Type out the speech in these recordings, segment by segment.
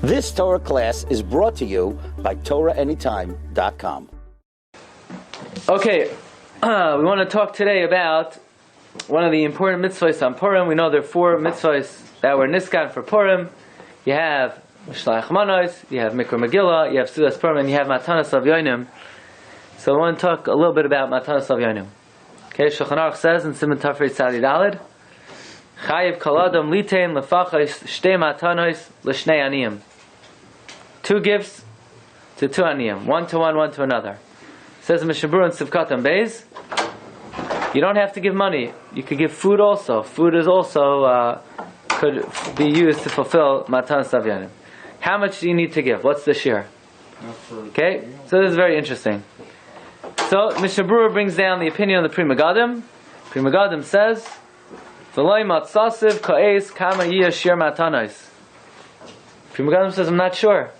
This Torah class is brought to you by TorahAnytime.com. Okay, we want to talk today about one of the important mitzvahs on Purim. We know there are 4 mitzvahs that were niskan for Purim. You have Shlach Manos, you have Mikra Megillah, you have Sudas Purim, and you have Matanos of Yonim. So I want to talk a little bit about Matanos of Yonim. Okay, Shulchan Aruch says in Siman Tafrei Tzadi Daled, Chayiv kol adam litein lefachos shtei matanos l'shnei aniyim. 2 gifts to 2 aniyim, one to one, one to another. It says in Mishnah Berurah and Sivkatam Beis, you don't have to give money. You could give food also. Food is also could be used to fulfill Matanos of Yonim. How much do you need to give? What's the share? Okay, so this is very interesting. So Mishnah Berurah brings down the opinion of the Pri Megadim. Pri Megadim says, "V'loi matzasiv ka'es kama yiyah shir matanos." Pri Megadim says, "I'm not sure.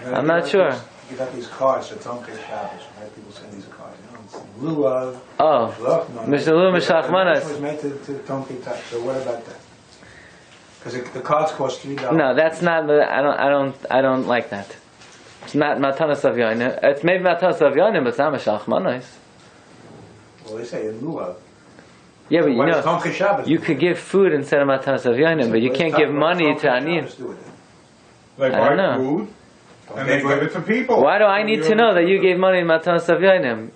I'm not sure." You got these cards at Tom K. Shabbos, right? People send these cards. You know, it's in lieu of. Oh, Mishnah Lu Mishlach Manos. It was made to Tom K. Shabbos. So what about that? Because the cards cost $3. No, that's not. I don't like that. It's not Matanos of Yonim. It's maybe Matanos of Yonim, but it's not Mishlach Manos. Well, they say in lieu of. Yeah, but you know, you could give food instead of Matanos of Yonim, but you can't give money to Aniyim. They buy food and they give it to people. Why do I need to know that you gave money to Matanos of Yonim?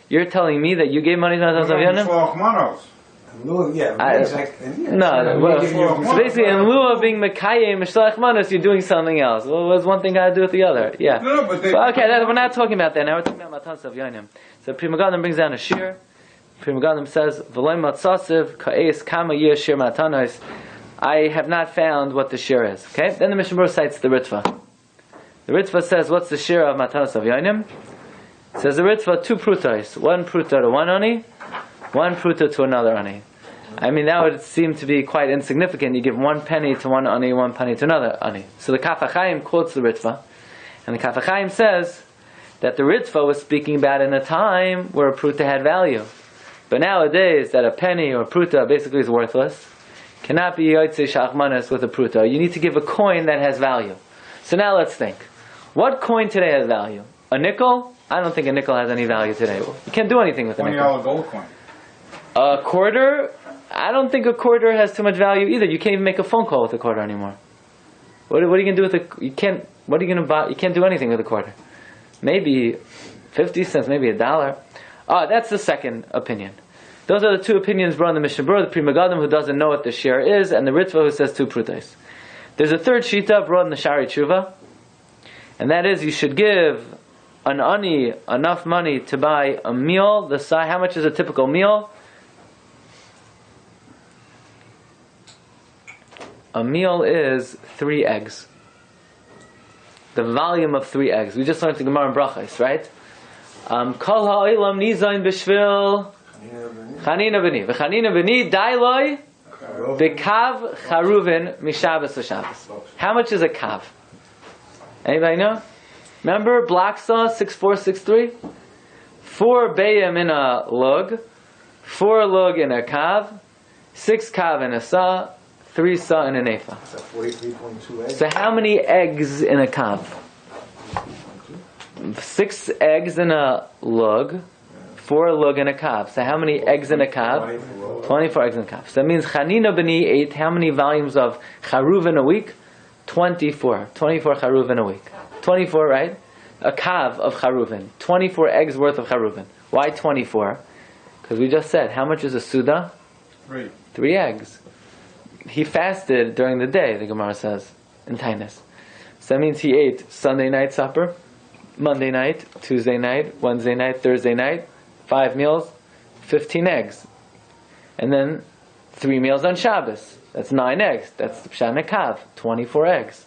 You're telling me that you gave money to Matanos of Yonim? So basically, in lieu of being Mekayim Mishlach Manos, you're doing something else. Well, what's one thing got to do with the other? Yeah. No, but we're not talking about that now. We're talking about Matanos of Yonim. So Pri Megadim brings down a shir. Pri Megadim says, "V'loi matzasiv ka'es kama yiyah shir matanos." I have not found what the shir is. Okay. Then the Mishnah Berurah cites the Ritva. The Ritva says, "What's the shir of Matanos of Yonim?" It says the Ritva 2 prutos, 1 pruta to 1 ani, 1 pruta to another ani. I mean, that would seem to be quite insignificant. You give 1 penny to 1 ani, 1 penny to another ani. So the Kaf HaChaim quotes the Ritva, and the Kaf HaChaim says that the Ritva was speaking about in a time where a pruta had value. But nowadays, that a penny or pruta basically is worthless, cannot be yotzei shachmanis with a pruta. You need to give a coin that has value. So now let's think. What coin today has value? A nickel? I don't think a nickel has any value today. You can't do anything with a nickel. $20 gold coin. A quarter? I don't think a quarter has too much value either. You can't even make a phone call with a quarter anymore. What are you going to do with a? You can't. What are you going to buy? You can't do anything with a quarter. Maybe 50 cents, maybe $1. That's the second opinion. Those are the 2 opinions brought in the Mishnah Berurah, the Pri Megadim who doesn't know what the share is, and the Ritva who says 2 prutas. There's a third shita brought in the Shari Tshuva, and that is you should give an ani enough money to buy a meal. How much is a typical meal? A meal is 3 eggs. The volume of 3 eggs. We just learned the Gemara in Brachos, right? Kol ha'olam nizayin b'shvil chanina b'ni. V'chanina b'ni dailoi b'kav charuvin mishabas l'shabas. How much is a kav? Anybody know? Remember block saw 6463? 4 bayim in a lug, 4 lug in a kav, 6 kav in a sa, 3 sa in an ephah. That's 43.2 eggs. So how many eggs in a kav? 6 eggs in a lug, 4 lug in a kav. So how many eggs in a kav? 24 eggs in a kav. So that means chanina b'ni ate how many volumes of charuv in a week? 24. 24 charuv in a week. 24, right? A kav of charuvin. 24 eggs worth of charuvin. Why 24? Because we just said, how much is a suda? 3 eggs. He fasted during the day, the Gemara says, in Tainus. So that means he ate Sunday night supper, Monday night, Tuesday night, Wednesday night, Thursday night, 5 meals, 15 eggs. And then 3 meals on Shabbos. That's 9 eggs. That's the Pshat Nekav, 24 eggs.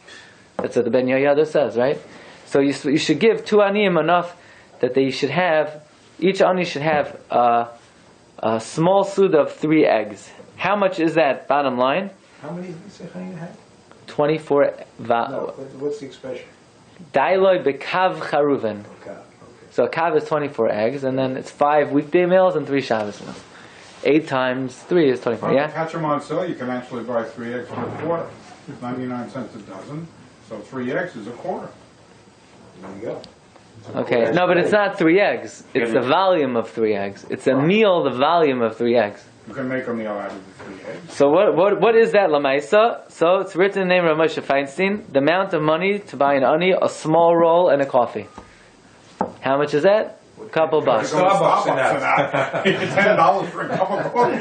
That's what the Ben Yoyada says, right? So you should give 2 aniyim enough that they should have, each ani should have a small suda of 3 eggs. How much is that, bottom line? How many did you say Chayin had? 24. No, what's the expression? Dailoi bekav charuven. Okay. So a kav is 24 eggs, and then it's 5 weekday meals and 3 Shabbos meals. 8 times 3 is 24, yeah? Catch them on sale, you can actually buy 3 eggs for $1. 99 cents a dozen. So 3 eggs is a quarter. There you go. Okay, no, but it's not 3 eggs. It's the volume of 3 eggs. It's a meal, the volume of 3 eggs. You can make a meal out of the 3 eggs. So what is that lamaisa? So it's written in the name of Moshe Feinstein. The amount of money to buy an ani, a small roll, and a coffee. How much is that? A couple bucks. Starbucks in that. $10 for a cup of coffee.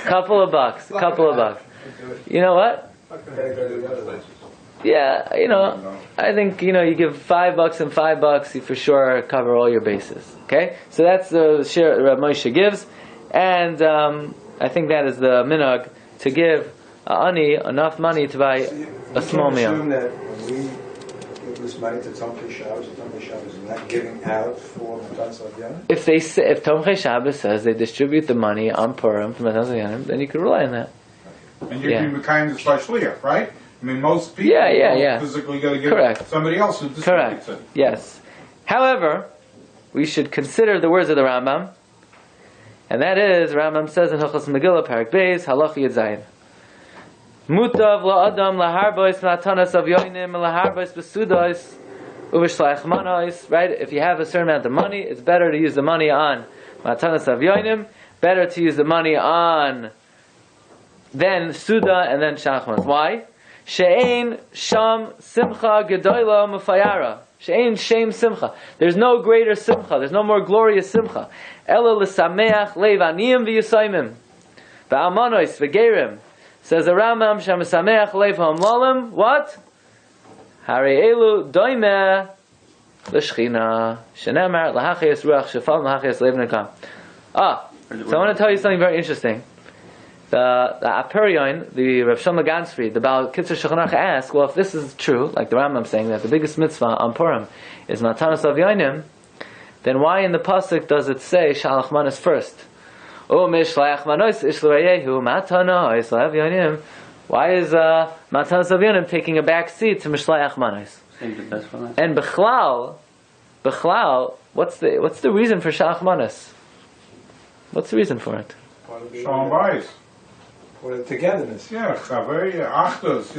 Couple of bucks. Couple of bucks. You know what? Yeah, I think, you give $5 and $5, you for sure cover all your bases. Okay? So that's the share Rav Moshe gives. And I think that is the minogue, to give ani enough money to buy a small meal. Assume that when we give this money to Tomchei Shabbos, Tomchei Shabbos is not giving out for Matanos Avyanim? If Tomchei Shabbos says they distribute the money on Purim from Matanos Avyanim, then you can rely on that. And you can be kind of shliach, right? I mean, most people physically got to give somebody else who distributes it. Yes. However, we should consider the words of the Rambam, and that is, Rambam says in Halachos Megillah, Parak Beis, Halach Yud Zayin. Mutav la'adam laharbois matanos avyonim laharbois besudos uv'shlach manos. Right? If you have a certain amount of money, it's better to use the money on matanos avyonim. Better to use the money on then suda and then shlach manos. Why? She'ein sham simcha gedola mufayara. She'ein shem simcha. There's no greater simcha. There's no more glorious simcha. Ela l'sameach levaniyim v'yisaymim v'almanos v'gerim. Says the Rambam, Shem Sameach Lev Hamlalim. What? Hari Elu Doime L'Shchina Shenemar L'Hachias Ruach Shefal L'Hachias Lev Nekam. So I want to tell you something very interesting. The Aperion, the Rav Shlomo Gansfried, the Baal Kitzur Shulchan Aruch asked, well, if this is true, like the Rambam saying that the biggest mitzvah on Purim is Matanos Avyonim, then why in the pasuk does it say Shalach Manos first? Why is Matanos Avyonim taking a back seat to Mishlach Manos? And Bechlal, what's the reason for Shalach Manos? What's the reason for it? Shalom Bayis. For the togetherness. Yeah, Chavei, Achdos,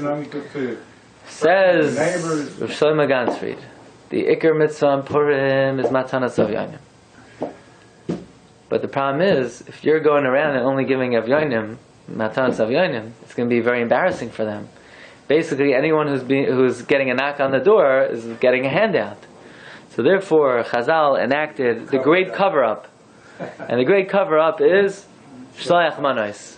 Says neighbors. Rav Shlomo Gansfried, the Iker Mitzvah on Purim is Matanos Avyonim. But the problem is, if you're going around and only giving Avyonim, Matanos Avyonim, it's going to be very embarrassing for them. Basically, anyone who's getting a knock on the door is getting a handout. So therefore, Chazal enacted the great cover-up. And the great cover-up is Shlach Manos.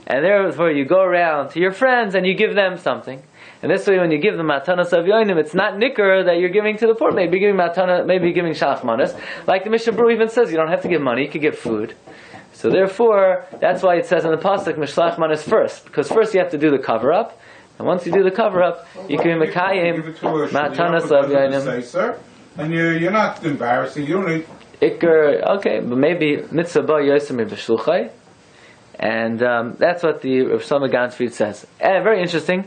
And therefore, you go around to your friends and you give them something. And this way, when you give them Matanos Avyonim, it's not nicker that you're giving to the poor. Maybe giving Shalach Manos. Like the Mishnah Berurah even says, you don't have to give money, you could give food. So therefore, that's why it says in the pasuk, Mishlach Manos first. Because first you have to do the cover-up. And once you do the cover-up, you can be Mekayim Matanos Avyonim. And you're not embarrassing, you don't need... Iker, okay, but maybe Mitzvah Ba Yosem B'Shluchai. And that's what the Rav Shlomo Gansfried says. Very interesting.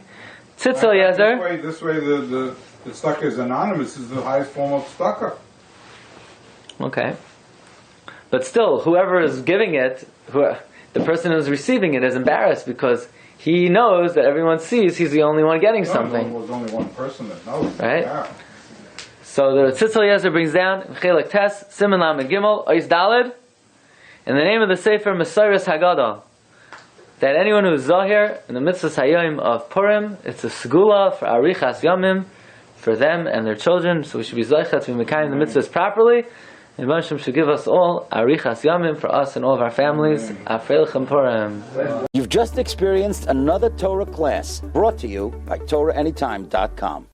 Tzitz Eliezer. This way the tzedakah is anonymous, is the highest form of tzedakah. Okay. But still, whoever is giving it, the person who's receiving it is embarrassed because he knows that everyone sees he's the only one getting something. There's only one person that knows. Right? Yeah. So the Tzitz Eliezer brings down, Chelek Tes, Siman Lamed Gimel, Ois Daled, in the name of the Sefer Mesiras Hagadol, that anyone who is Zahir in the mitzvahs Hayom of Purim, it's a segula for Arichas Yomim, for them and their children, so we should be Zaychat, we Mekayim the mitzvahs properly, and Moshe should give us all Arichas Yomim for us and all of our families. Afreilchem Purim. You've just experienced another Torah class brought to you by TorahAnytime.com.